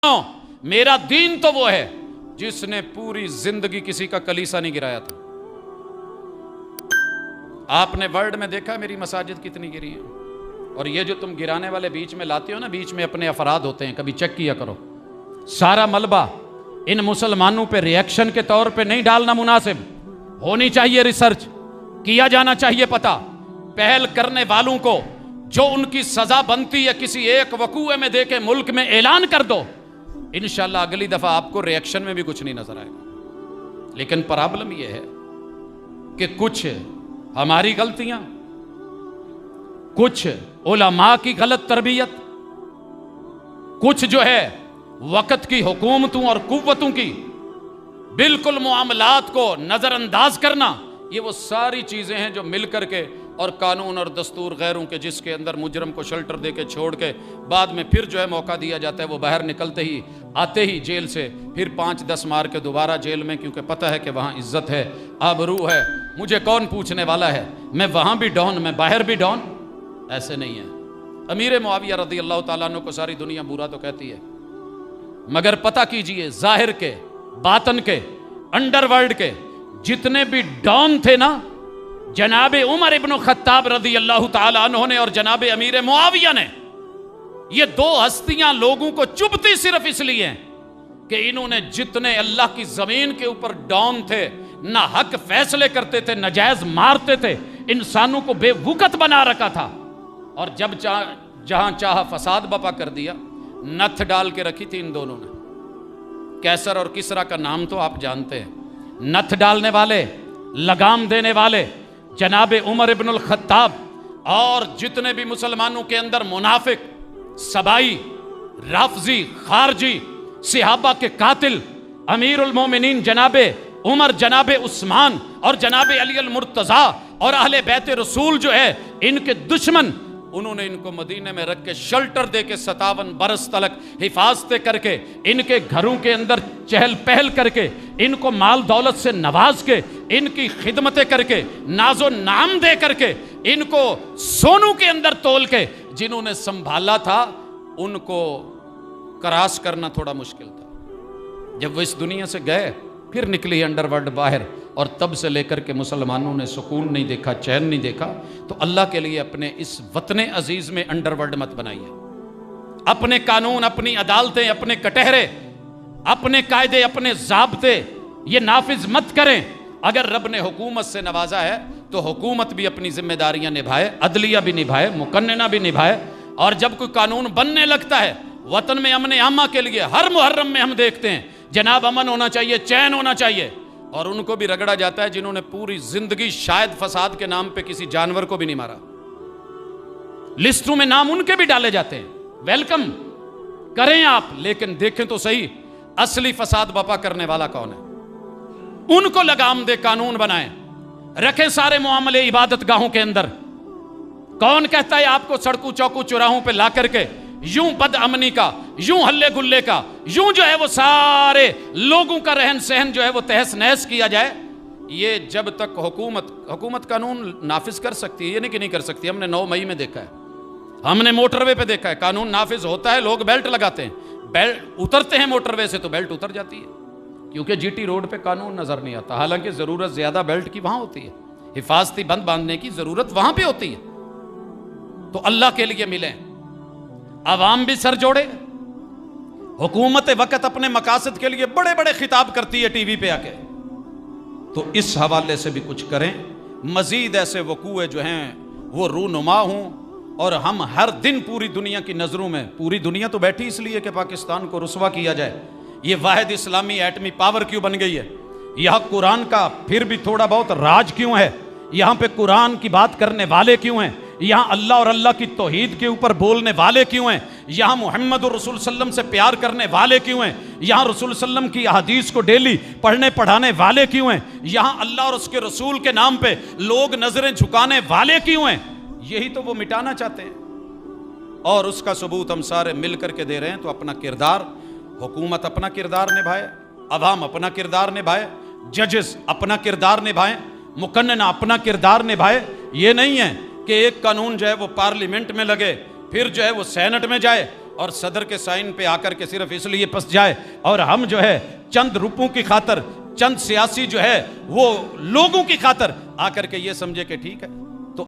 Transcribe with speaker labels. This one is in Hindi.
Speaker 1: मेरा दीन तो वो है जिसने पूरी जिंदगी किसी का कलीसा नहीं गिराया था। आपने वर्ल्ड में देखा मेरी मसाजिद कितनी गिरी है, और ये जो तुम गिराने वाले बीच में लाते हो ना, बीच में अपने अफराद होते हैं, कभी चेक किया करो। सारा मलबा इन मुसलमानों पे रिएक्शन के तौर पे नहीं डालना मुनासिब। होनी चाहिए रिसर्च, किया जाना चाहिए पता। पहल करने वालों को जो उनकी सजा बनती है किसी एक वकूए में देके मुल्क में ऐलान कर दो, इंशाल्लाह अगली दफा आपको रिएक्शन में भी कुछ नहीं नजर आएगा। लेकिन प्रॉब्लम यह है कि कुछ हमारी गलतियां, कुछ उलमा की गलत तरबियत, कुछ जो है वक्त की हुकूमतों और कुव्वतों की बिल्कुल मुआमलात को नजरअंदाज करना, ये वो सारी चीजें हैं जो मिल करके और कानून और दस्तूर गैरों के, जिसके अंदर मुजरम को शेल्टर दे के छोड़ के बाद में फिर जो है मौका दिया जाता है, वो बाहर निकलते ही आते ही जेल से फिर 5-10 मार के दोबारा जेल में, क्योंकि पता है कि वहाँ इज्जत है, आबरू है, मुझे कौन पूछने वाला है, मैं वहाँ भी डॉन, मैं बाहर भी डॉन। ऐसे नहीं है। अमीर मुआविया रज़ी अल्लाह ताला अन्हु को सारी दुनिया बुरा तो कहती है, मगर पता कीजिए जाहिर के, बातन के, अंडरवर्ल्ड के जितने भी डॉन थे ना, जनाब उमर इब्न खत्ताब रज़ी अल्लाह ताला अन्हु ने और जनाब अमीर मुआविया ने, ये दो हस्तियां लोगों को चुभती सिर्फ इसलिए कि इन्होंने जितने अल्लाह की जमीन के ऊपर डॉन थे, ना हक फैसले करते थे, नाजायज मारते थे, इंसानों को बेवकूफ बना रखा था, और जब जहां चाह फसाद बपा कर दिया, नथ डाल के रखी थी इन दोनों ने। कैसर और किसरा का नाम तो आप जानते हैं। नथ डालने वाले, लगाम देने वाले जनाब उमर इब्नुल खत्ताब, और जितने भी मुसलमानों के अंदर मुनाफिक, सबाई, राफजी, खारजी, सिहाबा के कातिल, अमीरुल मोमिनीन जनाबे उमर, जनाबे उस्मान और जनाबे अली अल मुर्तजा और अहले बैत रसूल जो है, इनके दुश्मन, उन्होंने इनको मदीने में रख के शेल्टर दे के 57 बरस तलक हिफाजतें करके, इनके घरों के अंदर चहल पहल करके, इनको माल दौलत से नवाज के, इनकी खिदमतें करके, नाजो नाम दे करके, इनको सोनू के अंदर तोल के जिन्होंने संभाला था, उनको क्रॉस करना थोड़ा मुश्किल था। जब वो इस दुनिया से गए, फिर निकली अंडरवर्ल्ड बाहर, और तब से लेकर के मुसलमानों ने सुकून नहीं देखा, चैन नहीं देखा। तो अल्लाह के लिए अपने इस वतने अजीज में अंडरवर्ल्ड मत बनाइए। अपने कानून, अपनी अदालतें, अपने कटहरे, अपने कायदे, अपने जाब्ते ये नाफिज मत करें। अगर रब ने हुकूमत से नवाजा है तो हुकूमत भी अपनी जिम्मेदारियां निभाए, अदलिया भी निभाए, मुकन्नना भी निभाए। और जब कोई कानून बनने लगता है वतन में अमन आमा के लिए, हर मुहर्रम में हम देखते हैं जनाब अमन होना चाहिए, चैन होना चाहिए, और उनको भी रगड़ा जाता है जिन्होंने पूरी जिंदगी शायद फसाद के नाम पे किसी जानवर को भी नहीं मारा। लिस्टों में नाम उनके भी डाले जाते हैं। वेलकम करें आप, लेकिन देखें तो सही असली फसाद बपा करने वाला कौन है। उनको लगाम दे, कानून बनाएं, रखें सारे मामले इबादत गाहों के अंदर। कौन कहता है आपको सड़कों चौकों चौराहों पे ला करके यूं बदअमनी का, यूं हल्ले गुल्ले का, यूं जो है वो सारे लोगों का रहन सहन जो है वो तहस नहस किया जाए। ये जब तक हुकूमत कानून नाफिज कर सकती है, ये नहीं कि नहीं कर सकती। हमने 9 मई में देखा है, हमने मोटरवे पे देखा है, कानून नाफिज होता है, लोग बेल्ट लगाते हैं, बेल्ट उतरते हैं मोटरवे से तो बेल्ट उतर जाती है, क्योंकि जीटी रोड पे कानून नजर नहीं आता। हालांकि जरूरत ज्यादा बेल्ट की वहां होती है, हिफाजती बंद बांधने की जरूरत वहां पे होती है। तो अल्लाह के लिए मिलें, अवाम भी सर जोड़े। हुकूमत वक्त अपने मकासद के लिए बड़े बड़े खिताब करती है टीवी पे आके, तो इस हवाले से भी कुछ करें। मजीद ऐसे वकूए जो हैं वो रूनुमा हों, और हम हर दिन पूरी दुनिया की नजरों में, पूरी दुनिया तो बैठी इसलिए कि पाकिस्तान को रुसवा किया जाए, ये वाहिद इस्लामी एटमी पावर क्यों बन गई है, यहाँ कुरान का फिर भी थोड़ा बहुत राज क्यों है, यहाँ पे कुरान की बात करने वाले क्यों हैं, यहाँ अल्लाह और अल्लाह की तौहीद के ऊपर बोलने वाले क्यों हैं, यहाँ मोहम्मद और रसूल सल्लम से प्यार करने वाले क्यों हैं, यहाँ रसूल सल्लम की हदीस को डेली पढ़ने पढ़ाने वाले क्यों हैं, यहाँ अल्लाह और उसके रसूल के नाम पे लोग नजरें झुकाने वाले क्यों हैं। यही तो वो मिटाना चाहते हैं, और उसका सबूत हम सारे मिल करके दे रहे हैं। तो अपना किरदार, हुकूमत अपना किरदार निभाए, अवाम अपना किरदार निभाए, जजेस अपना किरदार निभाएं, मुकन्नना अपना किरदार निभाए। ये नहीं है कि एक कानून जो है वो पार्लियामेंट में लगे, फिर जो है वो सेनेट में जाए और सदर के साइन पे आकर के सिर्फ इसलिए फंस जाए और हम जो है चंद रुपयों की खातर, चंद सियासी जो है वो लोगों की खातर आकर के ये समझे कि ठीक है